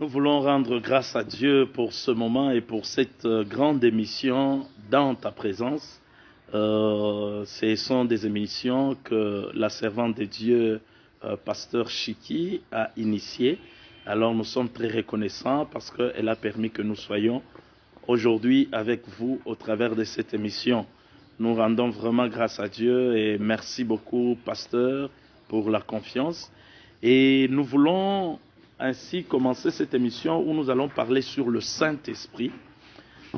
Nous voulons rendre grâce à Dieu pour ce moment et pour cette grande émission dans ta présence. Ce sont des émissions que la servante de Dieu, pasteur Chiki, a initiées. Alors nous sommes très reconnaissants parce qu'elle a permis que nous soyons aujourd'hui avec vous au travers de cette émission. Nous rendons vraiment grâce à Dieu et merci beaucoup, pasteur, pour la confiance. Et nous voulons ainsi commencer cette émission où nous allons parler sur le Saint-Esprit.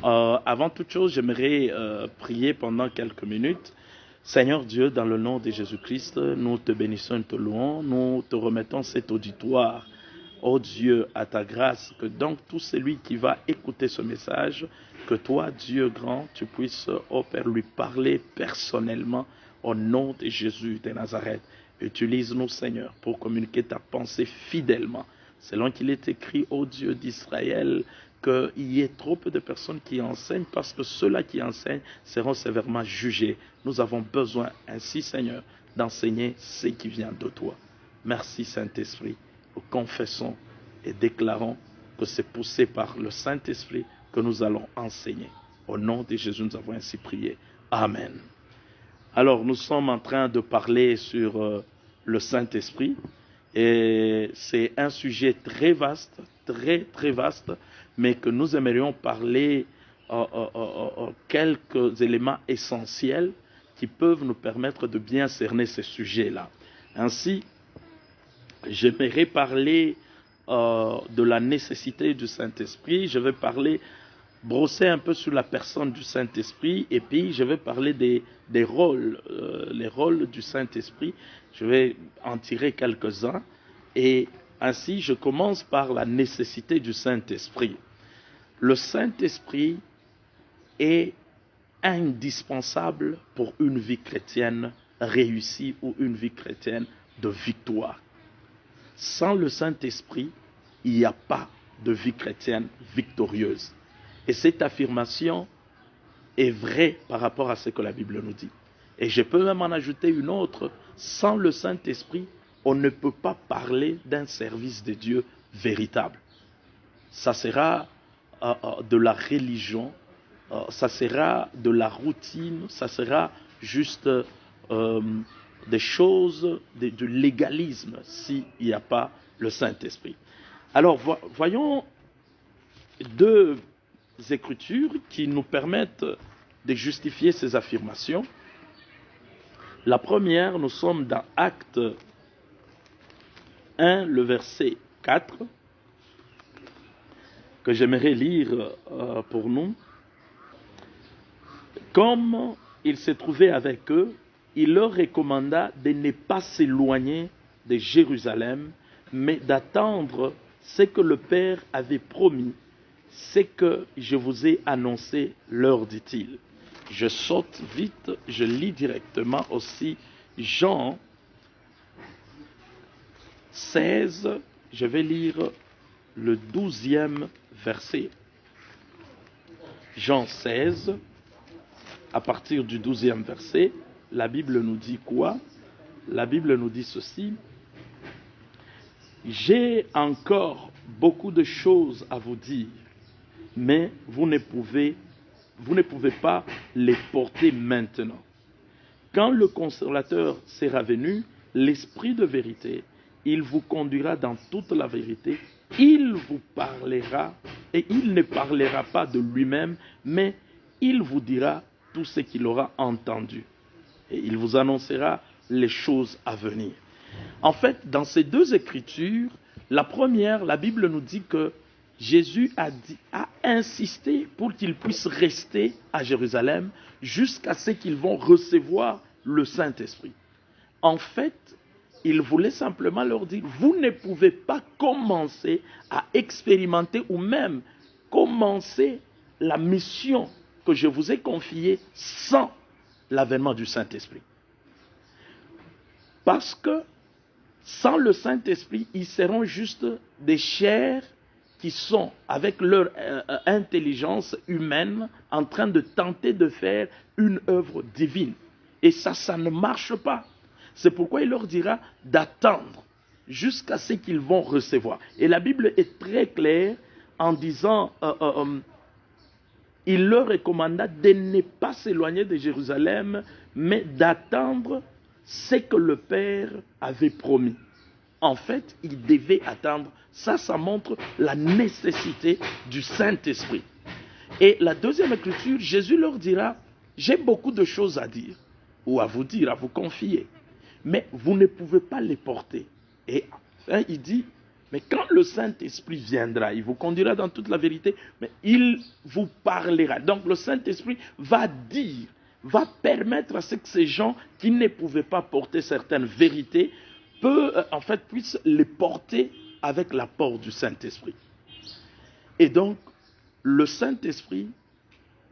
Avant toute chose, j'aimerais prier pendant quelques minutes. Seigneur Dieu, dans le nom de Jésus-Christ, nous te bénissons et te louons. Nous te remettons cet auditoire, ô Dieu, à ta grâce, que donc tout celui qui va écouter ce message, que toi, Dieu grand, tu puisses, ô Père, lui parler personnellement au nom de Jésus de Nazareth. Utilise-nous, Seigneur, pour communiquer ta pensée fidèlement. Selon qu'il est écrit, ô Dieu d'Israël, qu'il y ait trop peu de personnes qui enseignent, parce que ceux-là qui enseignent seront sévèrement jugés. Nous avons besoin ainsi, Seigneur, d'enseigner ce qui vient de toi. Merci, Saint-Esprit. Nous confessons et déclarons que c'est poussé par le Saint-Esprit que nous allons enseigner. Au nom de Jésus, nous avons ainsi prié. Amen. Alors, nous sommes en train de parler sur le Saint-Esprit. Et c'est un sujet très vaste, très vaste, mais que nous aimerions parler quelques éléments essentiels qui peuvent nous permettre de bien cerner ce sujet-là. Ainsi, j'aimerais parler de la nécessité du Saint-Esprit. Je vais brosser un peu sur la personne du Saint-Esprit, et puis je vais parler des rôles, les rôles du Saint-Esprit. Je vais en tirer quelques-uns, et ainsi je commence par la nécessité du Saint-Esprit. Le Saint-Esprit est indispensable pour une vie chrétienne réussie ou une vie chrétienne de victoire. Sans le Saint-Esprit, il n'y a pas de vie chrétienne victorieuse. Et cette affirmation est vraie par rapport à ce que la Bible nous dit. Et je peux même en ajouter une autre. Sans le Saint-Esprit, on ne peut pas parler d'un service de Dieu véritable. Ça sera de la religion, ça sera de la routine, ça sera juste des choses, du légalisme, s'il n'y a pas le Saint-Esprit. Alors, voyons deux Écritures qui nous permettent de justifier ces affirmations. La première, nous sommes dans Actes 1, le verset 4, que j'aimerais lire pour nous. Comme il s'est trouvé avec eux, il leur recommanda de ne pas s'éloigner de Jérusalem, mais d'attendre ce que le Père avait promis. C'est que je vous ai annoncé, leur dit-il. Je saute vite, je lis directement aussi Jean 16, je vais lire le 12e verset. Jean 16, à partir du 12e verset, la Bible nous dit quoi? La Bible nous dit ceci. J'ai encore beaucoup de choses à vous dire, mais vous ne pouvez pas les porter maintenant. Quand le Consolateur sera venu, l'Esprit de vérité, il vous conduira dans toute la vérité. Il vous parlera, et il ne parlera pas de lui-même, mais il vous dira tout ce qu'il aura entendu. Et il vous annoncera les choses à venir. En fait, dans ces deux écritures, la première, la Bible nous dit que Jésus a insisté pour qu'ils puissent rester à Jérusalem jusqu'à ce qu'ils vont recevoir le Saint-Esprit. En fait, il voulait simplement leur dire, vous ne pouvez pas commencer à expérimenter ou même commencer la mission que je vous ai confiée sans l'avènement du Saint-Esprit. Parce que sans le Saint-Esprit, ils seront juste des chairs qui sont, avec leur intelligence humaine, en train de tenter de faire une œuvre divine. Et ça ne marche pas. C'est pourquoi il leur dira d'attendre. jusqu'à ce qu'ils vont recevoir. Et la Bible est très claire en disant, il leur recommanda de ne pas s'éloigner de Jérusalem, mais d'attendre ce que le Père avait promis. En fait, ils devaient attendre. Ça montre la nécessité du Saint-Esprit. Et la deuxième écriture, Jésus leur dira, j'ai beaucoup de choses à dire, ou à vous dire, à vous confier, mais vous ne pouvez pas les porter. Et enfin, il dit, mais quand le Saint-Esprit viendra, il vous conduira dans toute la vérité, mais il vous parlera. Donc le Saint-Esprit va dire, va permettre à ce que ces gens qui ne pouvaient pas porter certaines vérités, puissent les porter avec l'apport du Saint-Esprit. Et donc, le Saint-Esprit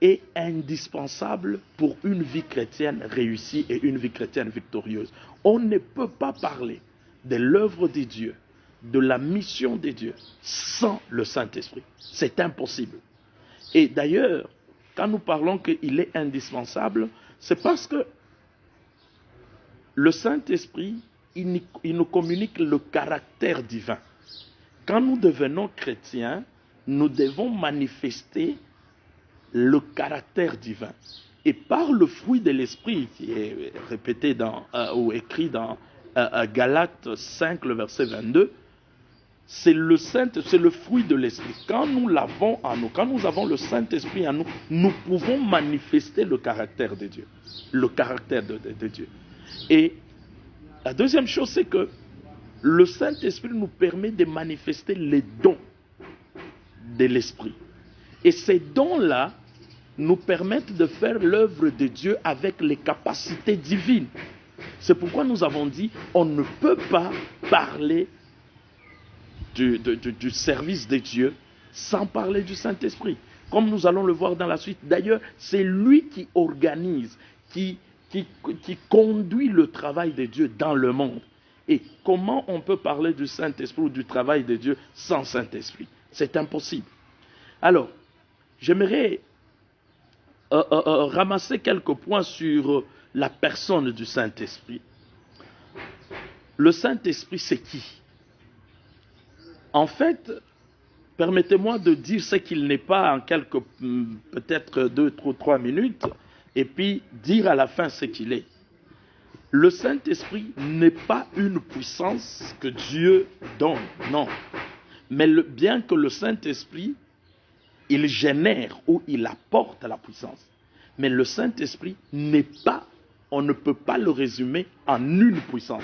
est indispensable pour une vie chrétienne réussie et une vie chrétienne victorieuse. On ne peut pas parler de l'œuvre de Dieu, de la mission de Dieu, sans le Saint-Esprit. C'est impossible. Et d'ailleurs, quand nous parlons qu'il est indispensable, c'est parce que le Saint-Esprit, il nous communique le caractère divin. Quand nous devenons chrétiens, nous devons manifester le caractère divin. Et par le fruit de l'Esprit, qui est répété ou écrit dans Galates 5, le verset 22, c'est le fruit de l'Esprit. Quand nous l'avons en nous, quand nous avons le Saint-Esprit en nous, nous pouvons manifester le caractère de Dieu. Le caractère de Dieu. Et la deuxième chose, c'est que le Saint-Esprit nous permet de manifester les dons de l'Esprit. Et ces dons-là nous permettent de faire l'œuvre de Dieu avec les capacités divines. C'est pourquoi nous avons dit, on ne peut pas parler du service de Dieu sans parler du Saint-Esprit. Comme nous allons le voir dans la suite. D'ailleurs, c'est lui qui organise, qui conduit le travail de Dieu dans le monde. Et comment on peut parler du Saint-Esprit ou du travail de Dieu sans Saint-Esprit? C'est impossible. Alors, j'aimerais ramasser quelques points sur la personne du Saint-Esprit. Le Saint-Esprit, c'est qui? En fait, permettez-moi de dire ce qu'il n'est pas en quelques, peut-être 2 ou 3 minutes, et puis dire à la fin ce qu'il est. Le Saint-Esprit n'est pas une puissance que Dieu donne, non. Mais bien que le Saint-Esprit, il génère ou il apporte la puissance. Mais le Saint-Esprit n'est pas, on ne peut pas le résumer en une puissance.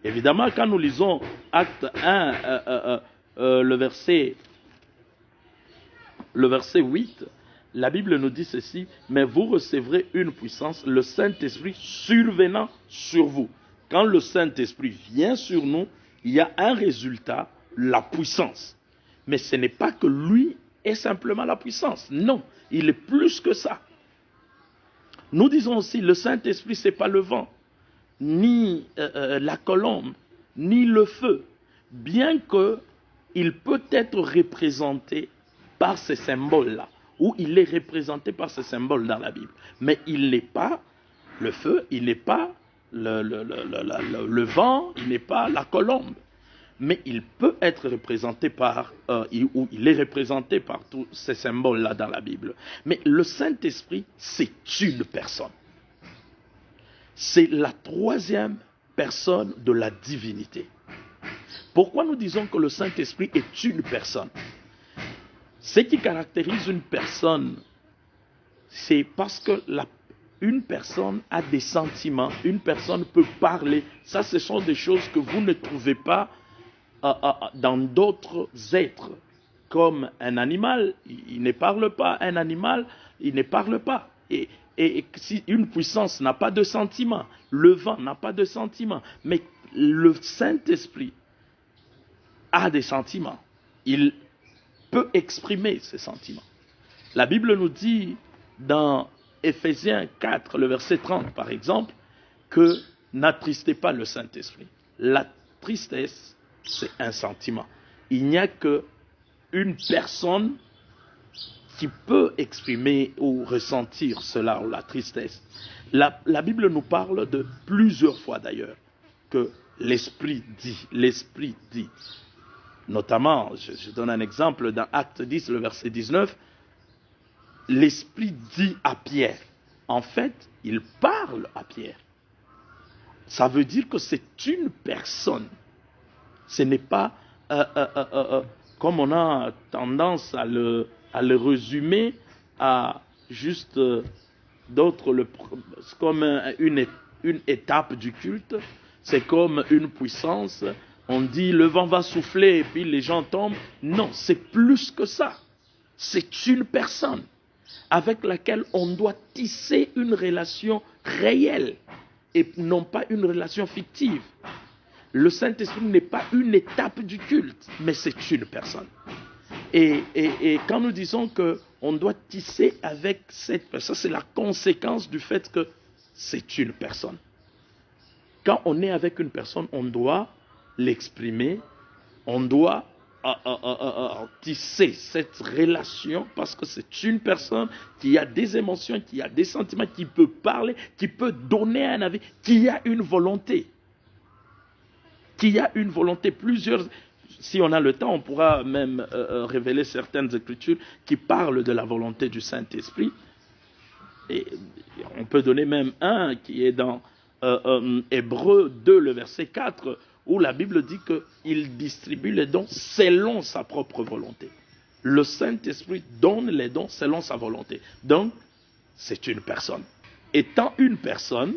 Évidemment, quand nous lisons Acte 1, le verset 8, la Bible nous dit ceci, mais vous recevrez une puissance, le Saint-Esprit survenant sur vous. Quand le Saint-Esprit vient sur nous, il y a un résultat, la puissance. Mais ce n'est pas que lui est simplement la puissance. Non, il est plus que ça. Nous disons aussi, le Saint-Esprit, ce n'est pas le vent, ni la colombe, ni le feu, bien qu'il peut être représenté par ces symboles-là, ou il est représenté par ces symboles dans la Bible. Mais il n'est pas le feu, il n'est pas le vent, il n'est pas la colombe. Mais il peut être représenté ou il est représenté par tous ces symboles-là dans la Bible. Mais le Saint-Esprit, c'est une personne. C'est la troisième personne de la divinité. Pourquoi nous disons que le Saint-Esprit est une personne? Ce qui caractérise une personne, c'est parce que une personne a des sentiments, une personne peut parler. Ça, ce sont des choses que vous ne trouvez pas dans d'autres êtres. Comme un animal, il ne parle pas. Un animal, il ne parle pas. Et si une puissance n'a pas de sentiments, le vent n'a pas de sentiments, mais le Saint-Esprit a des sentiments. Il peut exprimer ses sentiments. La Bible nous dit dans Éphésiens 4, le verset 30 par exemple, que n'attristez pas le Saint-Esprit. La tristesse, c'est un sentiment. Il n'y a qu'une personne qui peut exprimer ou ressentir cela, ou la tristesse. La Bible nous parle de plusieurs fois d'ailleurs, que L'Esprit dit. Notamment, je donne un exemple dans Acte 10, le verset 19, l'Esprit dit à Pierre. En fait, il parle à Pierre. Ça veut dire que c'est une personne. Ce n'est pas comme on a tendance à le résumer à juste d'autres, comme une étape du culte. C'est comme une puissance. On dit le vent va souffler et puis les gens tombent. Non, c'est plus que ça. C'est une personne avec laquelle on doit tisser une relation réelle et non pas une relation fictive. Le Saint-Esprit n'est pas une étape du culte, mais c'est une personne. Et quand nous disons qu'on doit tisser avec cette personne, c'est la conséquence du fait que c'est une personne. Quand on est avec une personne, on doit l'exprimer, on doit tisser cette relation parce que c'est une personne qui a des émotions, qui a des sentiments, qui peut parler, qui peut donner un avis, qui a une volonté. Plusieurs. Si on a le temps, on pourra même révéler certaines écritures qui parlent de la volonté du Saint-Esprit. Et on peut donner même un qui est dans Hébreux 2, le verset 4, où la Bible dit qu'il distribue les dons selon sa propre volonté. Le Saint-Esprit donne les dons selon sa volonté. Donc, c'est une personne. Étant une personne,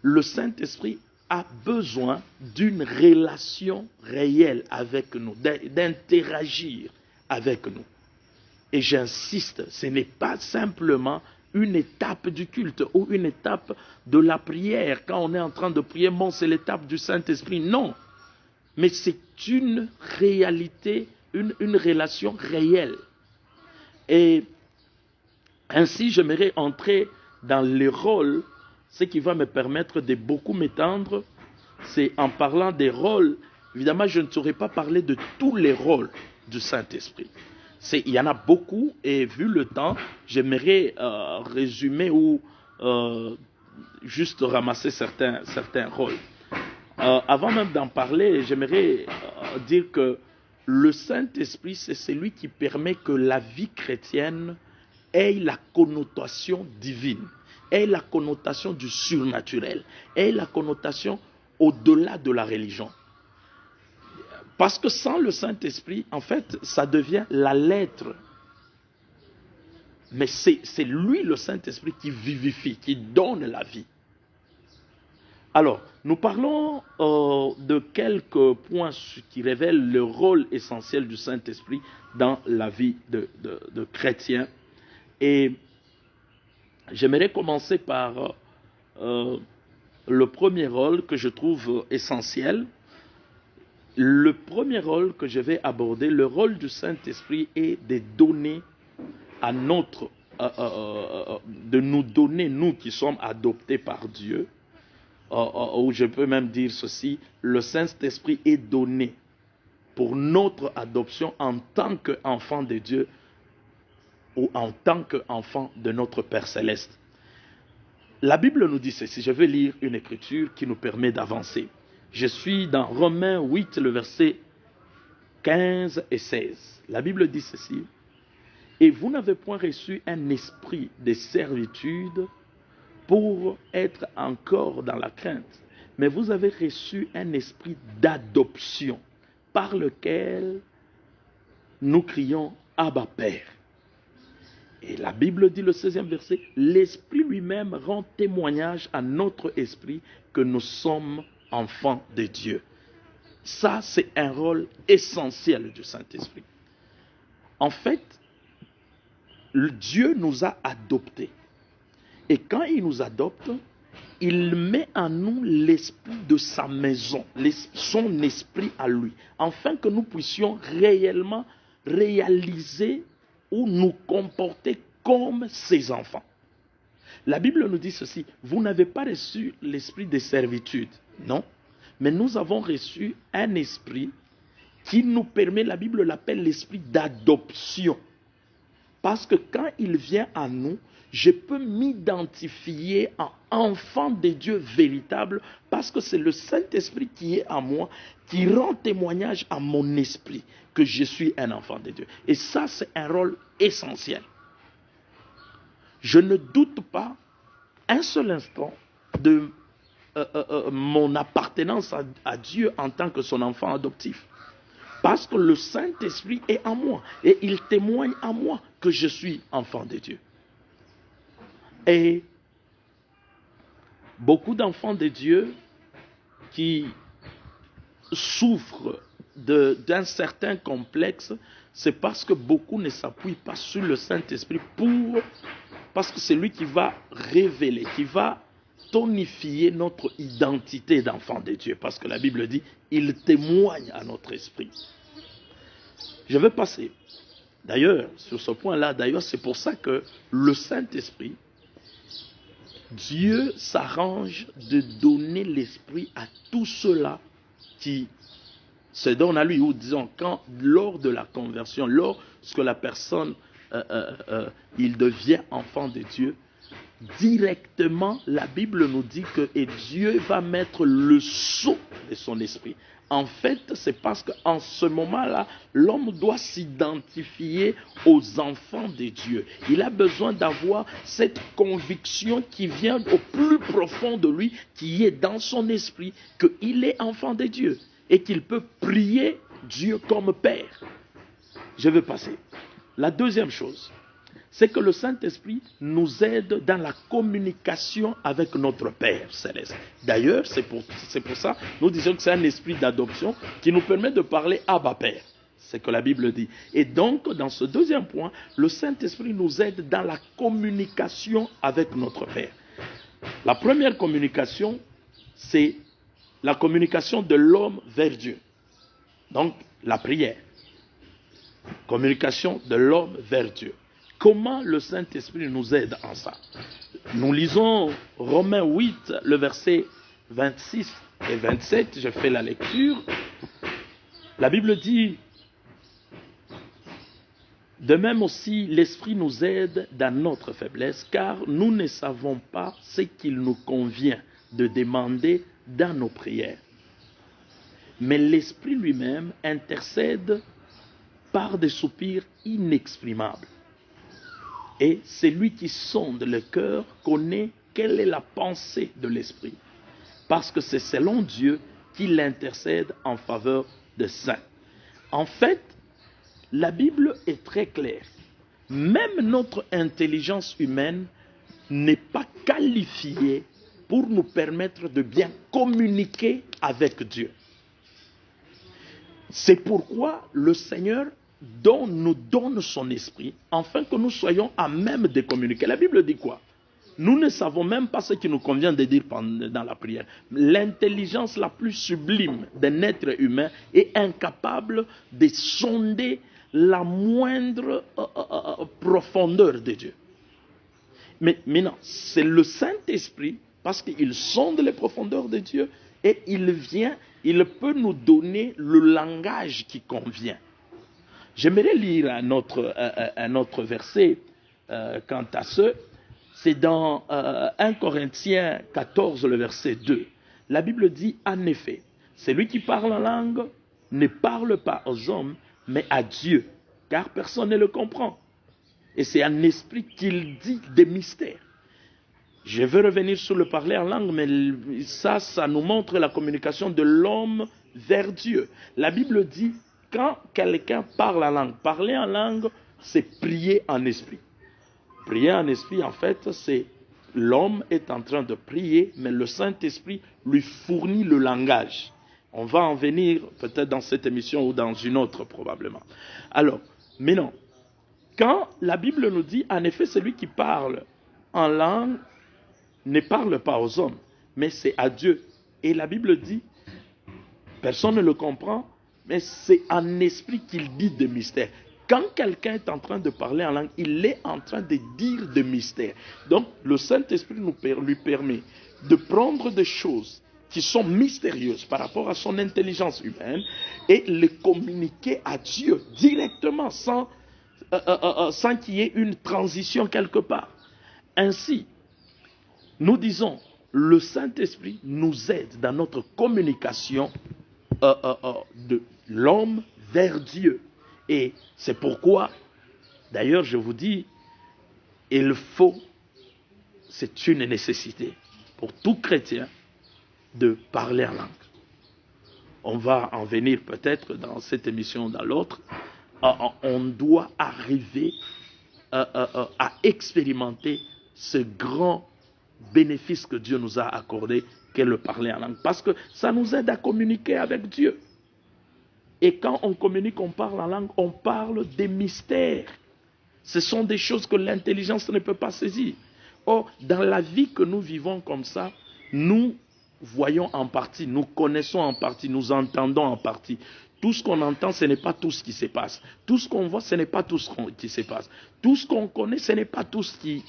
le Saint-Esprit a besoin d'une relation réelle avec nous, d'interagir avec nous. Et j'insiste, ce n'est pas simplement une étape du culte ou une étape de la prière. Quand on est en train de prier, bon, c'est l'étape du Saint-Esprit. Non, mais c'est une réalité, une relation réelle. Et ainsi, j'aimerais entrer dans les rôles. Ce qui va me permettre de beaucoup m'étendre, c'est en parlant des rôles. Évidemment, je ne saurais pas parler de tous les rôles du Saint-Esprit. Il y en a beaucoup et vu le temps, j'aimerais résumer ou juste ramasser certains rôles. Avant même d'en parler, j'aimerais dire que le Saint-Esprit, c'est celui qui permet que la vie chrétienne ait la connotation divine, ait la connotation du surnaturel, ait la connotation au-delà de la religion. Parce que sans le Saint-Esprit, en fait, ça devient la lettre. Mais c'est lui, le Saint-Esprit, qui vivifie, qui donne la vie. Alors, nous parlons de quelques points qui révèlent le rôle essentiel du Saint-Esprit dans la vie de chrétiens. Et j'aimerais commencer par le premier rôle que je trouve essentiel. Le premier rôle que je vais aborder, le rôle du Saint-Esprit est de donner à de nous donner, nous qui sommes adoptés par Dieu, ou je peux même dire ceci, le Saint-Esprit est donné pour notre adoption en tant qu'enfant de Dieu ou en tant qu'enfant de notre Père Céleste. La Bible nous dit ceci, je vais lire une écriture qui nous permet d'avancer. Je suis dans Romains 8, le verset 15 et 16. La Bible dit ceci. Et vous n'avez point reçu un esprit de servitude pour être encore dans la crainte, mais vous avez reçu un esprit d'adoption par lequel nous crions Abba Père. Et la Bible dit le 16e verset, l'Esprit lui-même rend témoignage à notre esprit que nous sommes enfants de Dieu. Ça, c'est un rôle essentiel du Saint-Esprit. En fait, Dieu nous a adoptés. Et quand il nous adopte, il met en nous l'esprit de sa maison, son esprit à lui, afin que nous puissions réellement réaliser ou nous comporter comme ses enfants. La Bible nous dit ceci, vous n'avez pas reçu l'esprit de servitude, non, mais nous avons reçu un esprit qui nous permet, la Bible l'appelle l'esprit d'adoption, Parce que quand il vient à nous, je peux m'identifier en enfant de Dieu véritable parce que c'est le Saint-Esprit qui est en moi, qui rend témoignage à mon esprit que je suis un enfant de Dieu. Et ça, c'est un rôle essentiel. Je ne doute pas un seul instant de mon appartenance à Dieu en tant que son enfant adoptif. Parce que le Saint-Esprit est en moi et il témoigne à moi que je suis enfant de Dieu. Et beaucoup d'enfants de Dieu qui souffrent d'un certain complexe, c'est parce que beaucoup ne s'appuient pas sur le Saint-Esprit parce que c'est lui qui va révéler, qui va tonifier notre identité d'enfant de Dieu. Parce que la Bible dit, il témoigne à notre esprit. Je vais passer. D'ailleurs, sur ce point-là, c'est pour ça que le Saint-Esprit, Dieu s'arrange de donner l'esprit à tous ceux-là qui se donnent à lui, ou disons, lors de la conversion, lorsque la personne, il devient enfant de Dieu, directement, la Bible nous dit que Dieu va mettre le sceau de son esprit. En fait, c'est parce qu'en ce moment-là, l'homme doit s'identifier aux enfants de Dieu. Il a besoin d'avoir cette conviction qui vient au plus profond de lui, qui est dans son esprit, qu'il est enfant de Dieu et qu'il peut prier Dieu comme Père. Je vais passer. La deuxième chose, c'est que le Saint-Esprit nous aide dans la communication avec notre Père céleste. D'ailleurs, c'est pour ça nous disons que c'est un esprit d'adoption qui nous permet de parler Abba Père. C'est ce que la Bible dit. Et donc, dans ce deuxième point, le Saint-Esprit nous aide dans la communication avec notre Père. La première communication, c'est la communication de l'homme vers Dieu. Donc, la prière. Communication de l'homme vers Dieu. Comment le Saint-Esprit nous aide en ça? Nous lisons Romains 8, le verset 26 et 27. Je fais la lecture. La Bible dit, de même aussi, l'Esprit nous aide dans notre faiblesse, car nous ne savons pas ce qu'il nous convient de demander dans nos prières. Mais l'Esprit lui-même intercède par des soupirs inexprimables. Et celui qui sonde le cœur connaît quelle est la pensée de l'Esprit, parce que c'est selon Dieu qu'il intercède en faveur des saints. En fait, la Bible est très claire. Même notre intelligence humaine n'est pas qualifiée pour nous permettre de bien communiquer avec Dieu. C'est pourquoi le Seigneur nous donne son esprit, afin que nous soyons à même de communiquer. La Bible dit quoi? Nous ne savons même pas ce qu'il nous convient de dire dans la prière. L'intelligence la plus sublime d'un être humain est incapable de sonder la moindre profondeur de Dieu. Mais non, c'est le Saint-Esprit, parce qu'il sonde les profondeurs de Dieu, et il peut nous donner le langage qui convient. J'aimerais lire un autre verset quant à ce. C'est dans 1 Corinthiens 14, le verset 2. La Bible dit, en effet, celui qui parle en langue ne parle pas aux hommes, mais à Dieu, car personne ne le comprend. Et c'est un esprit qu'il dit des mystères. Je veux revenir sur le parler en langue, mais ça nous montre la communication de l'homme vers Dieu. La Bible dit, quand quelqu'un parle en langue, parler en langue, c'est prier en esprit. Prier en esprit, en fait, c'est l'homme est en train de prier, mais le Saint-Esprit lui fournit le langage. On va en venir peut-être dans cette émission ou dans une autre probablement. Alors, mais non. Quand la Bible nous dit, en effet, celui qui parle en langue ne parle pas aux hommes, mais c'est à Dieu. Et la Bible dit, personne ne le comprend, mais c'est en esprit qu'il dit des mystères. Quand quelqu'un est en train de parler en langue, il est en train de dire des mystères. Donc, le Saint-Esprit lui permet de prendre des choses qui sont mystérieuses par rapport à son intelligence humaine et les communiquer à Dieu directement, sans sans qu'il y ait une transition quelque part. Ainsi, nous disons, le Saint-Esprit nous aide dans notre communication de l'homme vers Dieu. Et c'est pourquoi, d'ailleurs, je vous dis, il faut, c'est une nécessité pour tout chrétien de parler en langue. On va en venir peut-être dans cette émission ou dans l'autre. On doit arriver à expérimenter ce grand bénéfice que Dieu nous a accordé, qu'est le parler en langue. Parce que ça nous aide à communiquer avec Dieu. Et quand on communique, on parle en langue, on parle des mystères. Ce sont des choses que l'intelligence ne peut pas saisir. Or, dans la vie que nous vivons comme ça, nous voyons en partie, nous connaissons en partie, nous entendons en partie. Tout ce qu'on entend, ce n'est pas tout ce qui se passe. Tout ce qu'on voit, ce n'est pas tout ce qui se passe. Tout ce qu'on connaît, ce n'est pas tout ce qui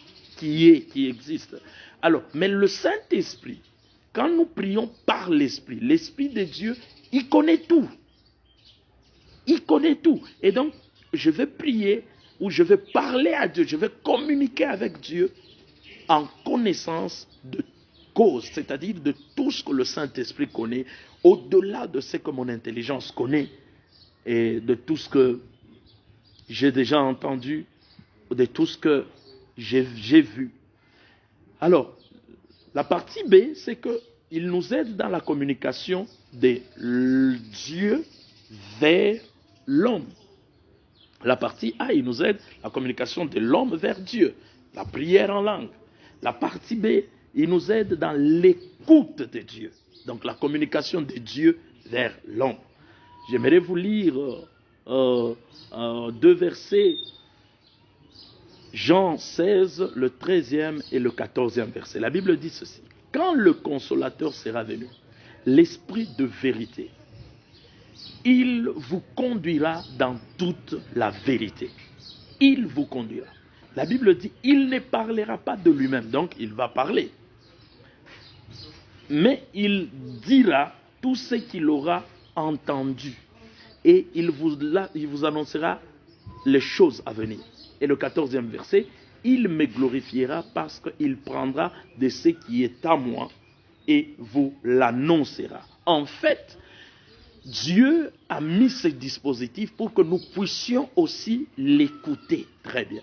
existe. Alors, mais le Saint-Esprit, quand nous prions par l'Esprit, l'Esprit de Dieu, il connaît tout. Il connaît tout. Et donc, je vais prier ou je vais parler à Dieu, je vais communiquer avec Dieu en connaissance de cause, c'est-à-dire de tout ce que le Saint-Esprit connaît, au-delà de ce que mon intelligence connaît et de tout ce que j'ai déjà entendu, de tout ce que j'ai vu. Alors, la partie B, c'est qu'il nous aide dans la communication de Dieu vers l'homme. La partie A, il nous aide la communication de l'homme vers Dieu, la prière en langue. La partie B, il nous aide dans l'écoute de Dieu, donc la communication de Dieu vers l'homme. J'aimerais vous lire deux versets, Jean 16, le 13e et le 14e verset. La Bible dit ceci: quand le consolateur sera venu, l'Esprit de vérité, il vous conduira dans toute la vérité. Il vous conduira. La Bible dit, il ne parlera pas de lui-même, donc il va parler. Mais il dira tout ce qu'il aura entendu. Et il vous annoncera les choses à venir. Et le 14e verset, il me glorifiera parce qu'il prendra de ce qui est à moi et vous l'annoncera. En fait, Dieu a mis ce dispositif pour que nous puissions aussi l'écouter très bien.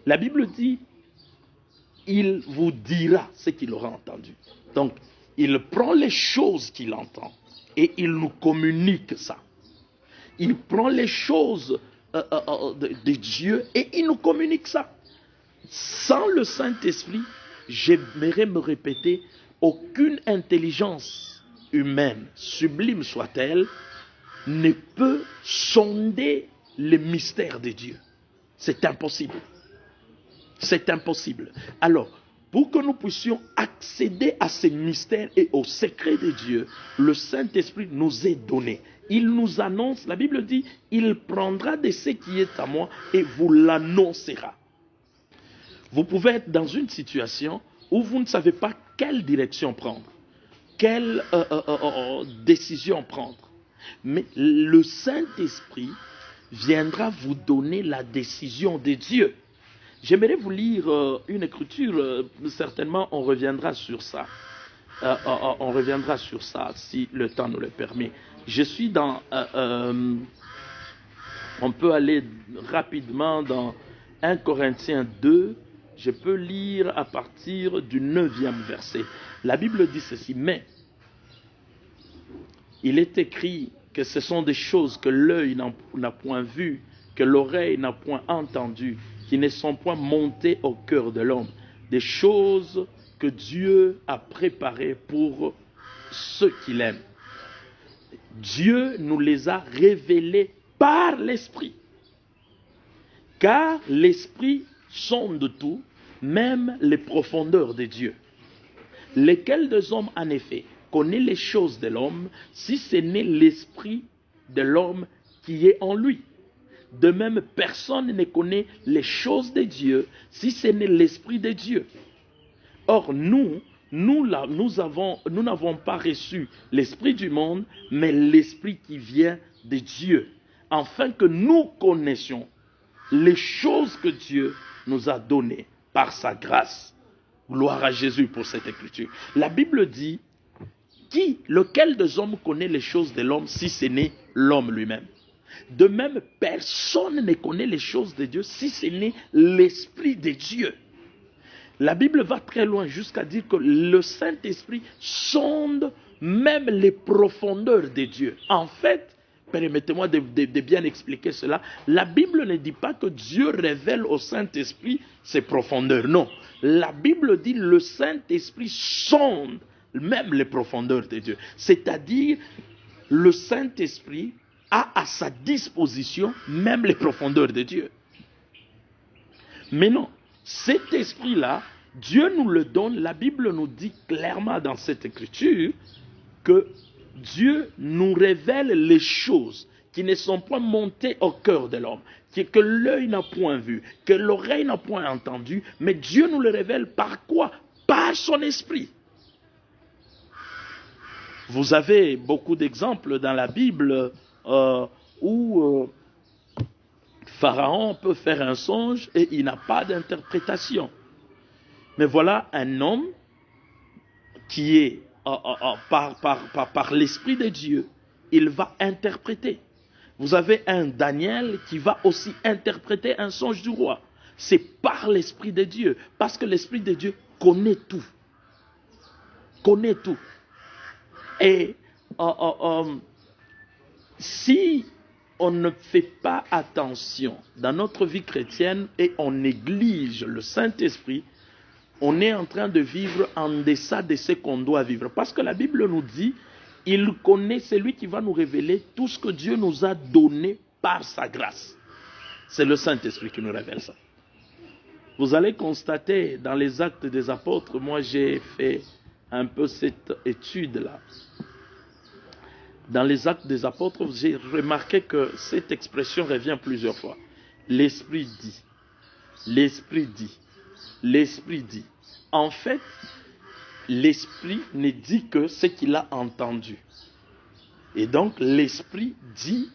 La Bible dit, il vous dira ce qu'il aura entendu. Donc, il prend les choses qu'il entend et il nous communique ça. Il prend les choses de Dieu et il nous communique ça. Sans le Saint-Esprit, j'aimerais me répéter, aucune intelligence humaine, sublime soit-elle, ne peut sonder les mystères de Dieu. C'est impossible. C'est impossible. Alors, pour que nous puissions accéder à ces mystères et aux secrets de Dieu, le Saint-Esprit nous est donné. Il nous annonce, la Bible dit, il prendra de ce qui est à moi et vous l'annoncera. Vous pouvez être dans une situation où vous ne savez pas quelle direction prendre, quelle décision prendre. Mais le Saint-Esprit viendra vous donner la décision de Dieu. J'aimerais vous lire une écriture, certainement on reviendra sur ça. On reviendra sur ça si le temps nous le permet. Je suis dans... on peut aller rapidement dans 1 Corinthiens 2. Je peux lire à partir du 9e verset. La Bible dit ceci: mais il est écrit que ce sont des choses que l'œil n'a point vues, que l'oreille n'a point entendues, qui ne sont point montées au cœur de l'homme, des choses que Dieu a préparées pour ceux qui l'aiment. Dieu nous les a révélées par l'Esprit. Car l'Esprit sonde tout, même les profondeurs de Dieu. Lequel des hommes, en effet, connaît les choses de l'homme, si ce n'est l'Esprit de l'homme qui est en lui? De même, personne ne connaît les choses de Dieu si ce n'est l'Esprit de Dieu. Or, nous n'avons pas reçu l'Esprit du monde, mais l'Esprit qui vient de Dieu, afin que nous connaissions les choses que Dieu nous a données par sa grâce. Gloire à Jésus pour cette écriture. La Bible dit, lequel des hommes connaît les choses de l'homme si ce n'est l'homme lui-même? De même, personne ne connaît les choses de Dieu si ce n'est l'Esprit de Dieu. La Bible va très loin jusqu'à dire que le Saint-Esprit sonde même les profondeurs de Dieu. En fait, permettez-moi de bien expliquer cela. La Bible ne dit pas que Dieu révèle au Saint-Esprit ses profondeurs. Non. La Bible dit que le Saint-Esprit sonde même les profondeurs de Dieu. C'est-à-dire, le Saint-Esprit a à sa disposition même les profondeurs de Dieu. Mais non, cet esprit-là, Dieu nous le donne. La Bible nous dit clairement dans cette écriture que Dieu nous révèle les choses qui ne sont pas montées au cœur de l'homme, que l'œil n'a point vu, que l'oreille n'a point entendu, mais Dieu nous le révèle par quoi? Par son esprit. Vous avez beaucoup d'exemples dans la Bible où Pharaon peut faire un songe et il n'a pas d'interprétation. Mais voilà un homme qui est par l'Esprit de Dieu, il va interpréter. Vous avez un Daniel qui va aussi interpréter un songe du roi. C'est par l'Esprit de Dieu, parce que l'Esprit de Dieu connaît tout. Connaît tout. Et si on ne fait pas attention dans notre vie chrétienne et on néglige le Saint-Esprit, on est en train de vivre en deçà de ce qu'on doit vivre. Parce que la Bible nous dit, il connaît, c'est lui qui va nous révéler tout ce que Dieu nous a donné par sa grâce. C'est le Saint-Esprit qui nous révèle ça. Vous allez constater dans les Actes des Apôtres, moi j'ai fait un peu cette étude-là. Dans les Actes des Apôtres, j'ai remarqué que cette expression revient plusieurs fois. L'Esprit dit. L'Esprit dit. L'Esprit dit. En fait, l'Esprit ne dit que ce qu'il a entendu. Et donc, l'Esprit dit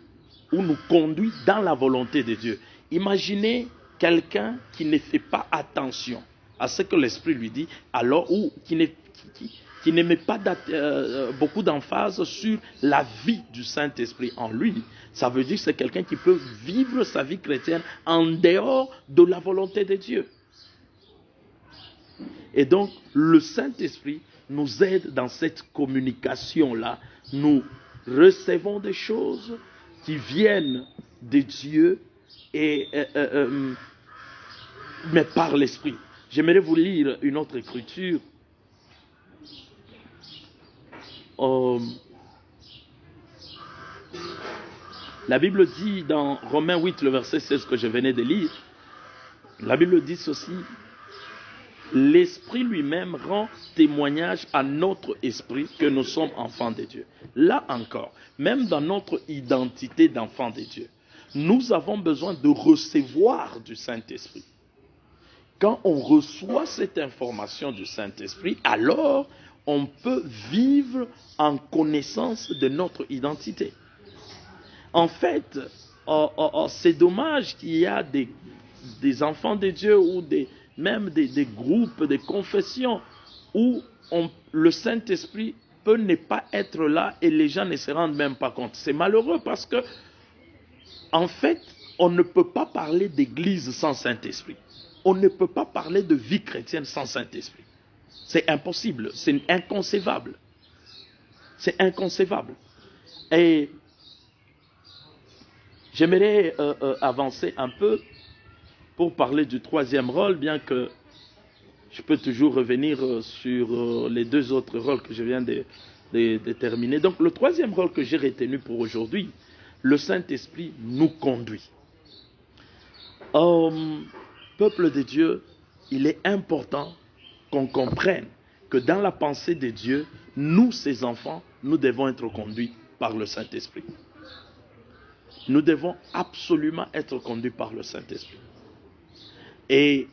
ou nous conduit dans la volonté de Dieu. Imaginez quelqu'un qui ne fait pas attention à ce que l'Esprit lui dit, alors ou qui ne met pas beaucoup d'emphase sur la vie du Saint-Esprit en lui. Ça veut dire que c'est quelqu'un qui peut vivre sa vie chrétienne en dehors de la volonté de Dieu. Et donc, le Saint-Esprit nous aide dans cette communication-là. Nous recevons des choses qui viennent de Dieu, mais par l'Esprit. J'aimerais vous lire une autre écriture. La Bible dit dans Romains 8, le verset 16 que je venais de lire, la Bible dit ceci: l'Esprit lui-même rend témoignage à notre esprit que nous sommes enfants de Dieu. Là encore, même dans notre identité d'enfants de Dieu, nous avons besoin de recevoir du Saint-Esprit. Quand on reçoit cette information du Saint-Esprit, alors on peut vivre en connaissance de notre identité. En fait, c'est dommage qu'il y a des enfants de Dieu ou même des groupes, des confessions où le Saint-Esprit peut ne pas être là et les gens ne se rendent même pas compte. C'est malheureux parce que, en fait, on ne peut pas parler d'église sans Saint-Esprit. On ne peut pas parler de vie chrétienne sans Saint-Esprit. C'est impossible, c'est inconcevable. C'est inconcevable. Et j'aimerais avancer un peu pour parler du troisième rôle, bien que je peux toujours revenir sur les deux autres rôles que je viens de terminer. Donc le troisième rôle que j'ai retenu pour aujourd'hui, le Saint-Esprit nous conduit. Peuple de Dieu, il est important qu'on comprenne que dans la pensée de Dieu, nous, ses enfants, nous devons être conduits par le Saint-Esprit. Nous devons absolument être conduits par le Saint-Esprit. Et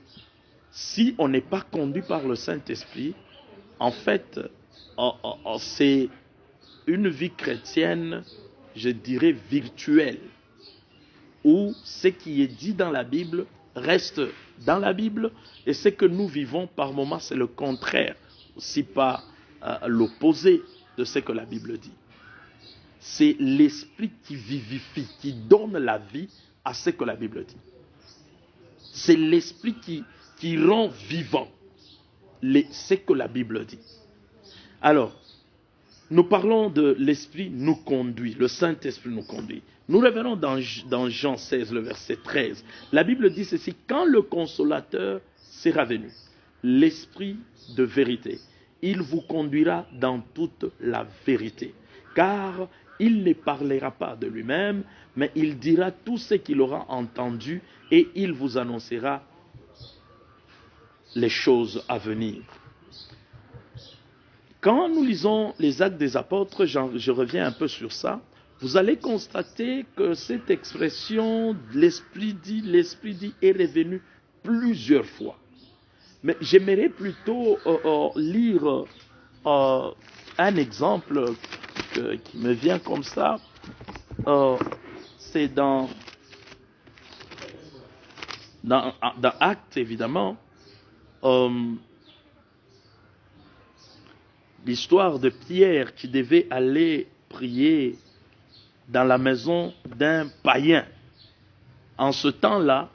si on n'est pas conduit par le Saint-Esprit, en fait, c'est une vie chrétienne, je dirais, virtuelle. où ce qui est dit dans la Bible reste dans la Bible, et ce que nous vivons par moments, c'est le contraire, si pas l'opposé de ce que la Bible dit. C'est l'esprit qui vivifie, qui donne la vie à ce que la Bible dit. C'est l'esprit qui rend vivant ce que la Bible dit. Alors, nous parlons de l'esprit nous conduit, le Saint-Esprit nous conduit. Nous revenons dans Jean 16, le verset 13. La Bible dit ceci: quand le Consolateur sera venu, l'Esprit de vérité, il vous conduira dans toute la vérité. Car il ne parlera pas de lui-même, mais il dira tout ce qu'il aura entendu et il vous annoncera les choses à venir. Quand nous lisons les Actes des Apôtres, je reviens un peu sur ça, vous allez constater que cette expression « l'Esprit dit » est revenue plusieurs fois. Mais j'aimerais plutôt lire un exemple qui me vient comme ça. C'est dans Actes, évidemment. L'histoire de Pierre qui devait aller prier dans la maison d'un païen. En ce temps-là,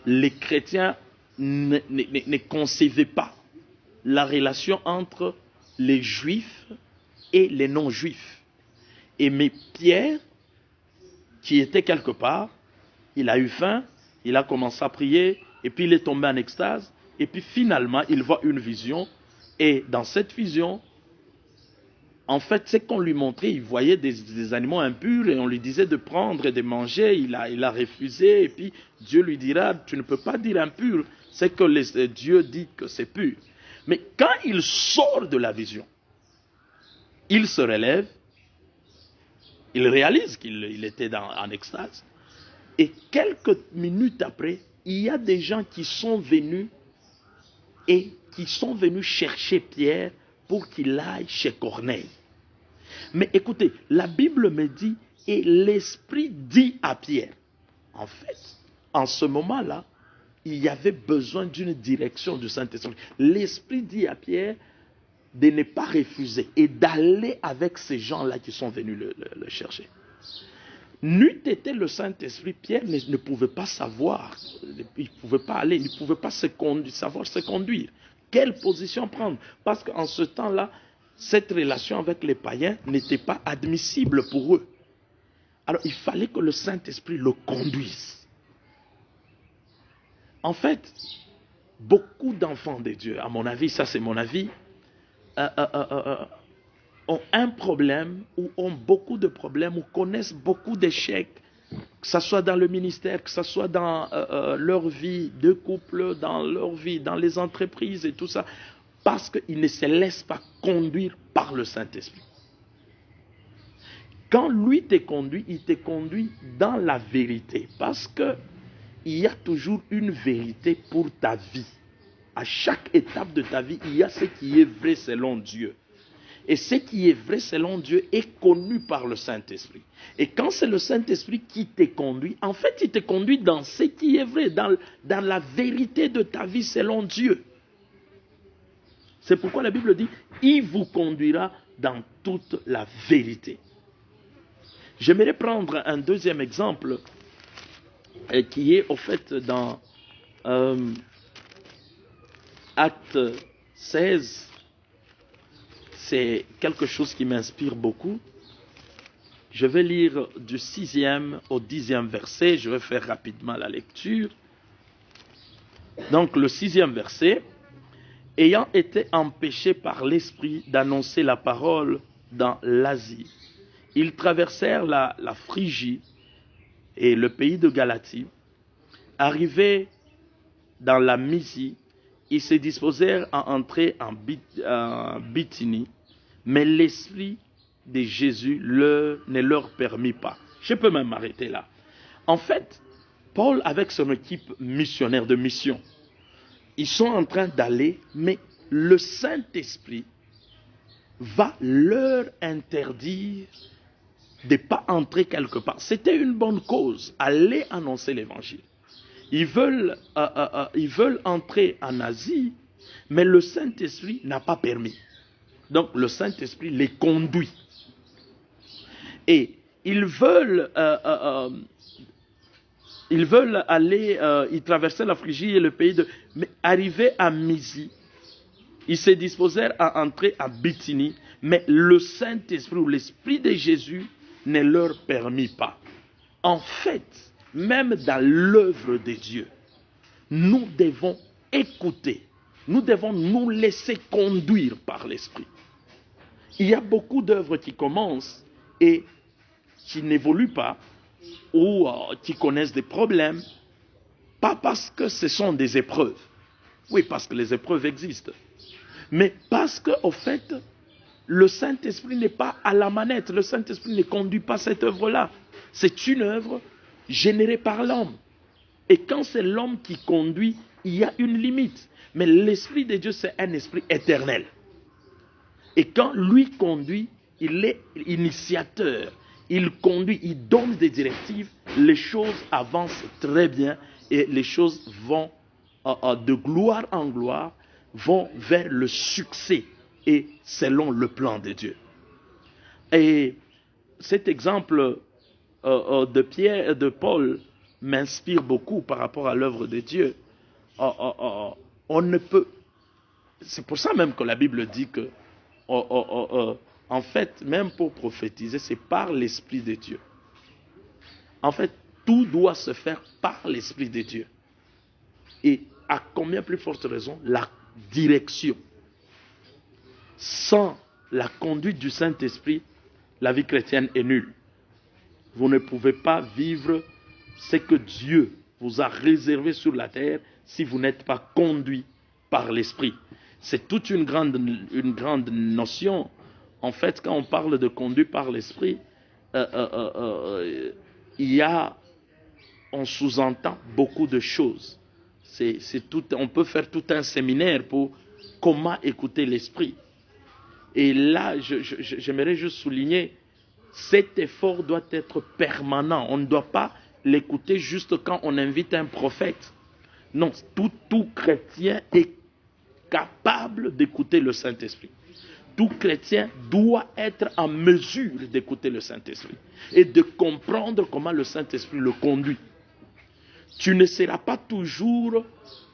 les chrétiens ne concevaient pas la relation entre les juifs et les non-juifs. Mais Pierre, qui était quelque part, il a eu faim, il a commencé à prier, et puis il est tombé en extase, et puis finalement, il voit une vision. Et dans cette vision, en fait, c'est qu'on lui montrait, il voyait des animaux impurs et on lui disait de prendre et de manger. Il a refusé et puis Dieu lui dira, tu ne peux pas dire impur, c'est que Dieu dit que c'est pur. Mais quand il sort de la vision, il se relève, il réalise qu'il était en extase. Et quelques minutes après, il y a des gens qui sont venus chercher Pierre pour qu'il aille chez Corneille. Mais écoutez, la Bible me dit, et l'Esprit dit à Pierre. En fait, en ce moment-là, il y avait besoin d'une direction du Saint-Esprit. L'Esprit dit à Pierre de ne pas refuser et d'aller avec ces gens-là qui sont venus le chercher. N'eût été le Saint-Esprit, Pierre ne pouvait pas savoir, il ne pouvait pas aller, il ne pouvait pas savoir se conduire. Quelle position prendre? Parce qu'en ce temps-là, cette relation avec les païens n'était pas admissible pour eux. Alors il fallait que le Saint-Esprit le conduise. En fait, beaucoup d'enfants de Dieu, à mon avis, ça c'est mon avis, ont un problème ou ont beaucoup de problèmes ou connaissent beaucoup d'échecs, que ce soit dans le ministère, que ce soit dans leur vie de couple, dans leur vie, dans les entreprises et tout ça, parce qu'ils ne se laissent pas conduire par le Saint-Esprit. Quand lui te conduit, il te conduit dans la vérité, parce que il y a toujours une vérité pour ta vie. À chaque étape de ta vie, il y a ce qui est vrai selon Dieu. Et ce qui est vrai selon Dieu est connu par le Saint-Esprit. Et quand c'est le Saint-Esprit qui te conduit, en fait, il te conduit dans ce qui est vrai, dans la vérité de ta vie selon Dieu. C'est pourquoi la Bible dit, il vous conduira dans toute la vérité. J'aimerais prendre un deuxième exemple qui est au fait dans Acte 16. C'est quelque chose qui m'inspire beaucoup. Je vais lire du 6e au 10e verset. Je vais faire rapidement la lecture. Donc le 6e verset. Ayant été empêchés par l'Esprit d'annoncer la parole dans l'Asie, ils traversèrent la Phrygie et le pays de Galatie. Arrivés dans la Mysie, ils se disposèrent à entrer en Bithynie, mais l'Esprit de Jésus ne leur permit pas. Je peux même m'arrêter là. En fait, Paul, avec son équipe missionnaire de mission, ils sont en train d'aller, mais le Saint-Esprit va leur interdire de ne pas entrer quelque part. C'était une bonne cause, aller annoncer l'évangile. Ils veulent entrer en Asie, mais le Saint-Esprit n'a pas permis. Donc le Saint-Esprit les conduit. Et ils veulent aller, ils traversaient la Phrygie et le pays de... Mais arrivés à Mysie, ils se disposèrent à entrer à Bithynie, mais le Saint-Esprit ou l'Esprit de Jésus ne leur permit pas. En fait, même dans l'œuvre de Dieu, nous devons écouter, nous devons nous laisser conduire par l'Esprit. Il y a beaucoup d'œuvres qui commencent et qui n'évoluent pas, ou qui connaissent des problèmes, pas parce que ce sont des épreuves. Oui, parce que les épreuves existent. Mais parce que, au fait, le Saint-Esprit n'est pas à la manette. Le Saint-Esprit ne conduit pas cette œuvre-là. C'est une œuvre générée par l'homme. Et quand c'est l'homme qui conduit, il y a une limite. Mais l'Esprit de Dieu, c'est un esprit éternel. Et quand lui conduit, il est initiateur. Il conduit, il donne des directives. Les choses avancent très bien et les choses vont de gloire en gloire, vont vers le succès et selon le plan de Dieu. Et cet exemple de Paul m'inspire beaucoup par rapport à l'œuvre de Dieu. On ne peut... C'est pour ça même que la Bible dit que, en fait, même pour prophétiser, c'est par l'Esprit de Dieu. En fait, tout doit se faire par l'Esprit de Dieu. Et à combien plus forte raison, la direction. Sans la conduite du Saint-Esprit, la vie chrétienne est nulle. Vous ne pouvez pas vivre ce que Dieu vous a réservé sur la terre si vous n'êtes pas conduit par l'Esprit. C'est toute une grande notion. En fait, quand on parle de conduit par l'Esprit, on sous-entend beaucoup de choses. On peut faire tout un séminaire pour comment écouter l'Esprit. Et là, j'aimerais juste souligner, cet effort doit être permanent. On ne doit pas l'écouter juste quand on invite un prophète. Non, tout chrétien est capable d'écouter le Saint-Esprit. Tout chrétien doit être en mesure d'écouter le Saint-Esprit et de comprendre comment le Saint-Esprit le conduit. Tu ne seras pas toujours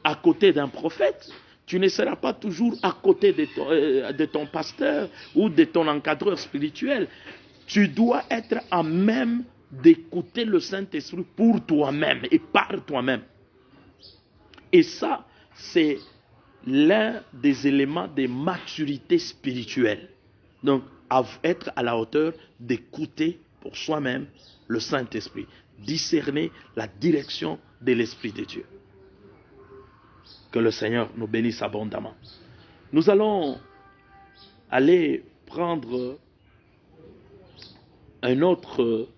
à côté d'un prophète, tu ne seras pas toujours à côté de ton pasteur ou de ton encadreur spirituel. Tu dois être à même d'écouter le Saint-Esprit pour toi-même et par toi-même. Et ça, c'est l'un des éléments de maturité spirituelle. Donc, être à la hauteur d'écouter pour soi-même le Saint-Esprit. Discerner la direction de l'Esprit de Dieu. Que le Seigneur nous bénisse abondamment. Nous allons aller prendre un autre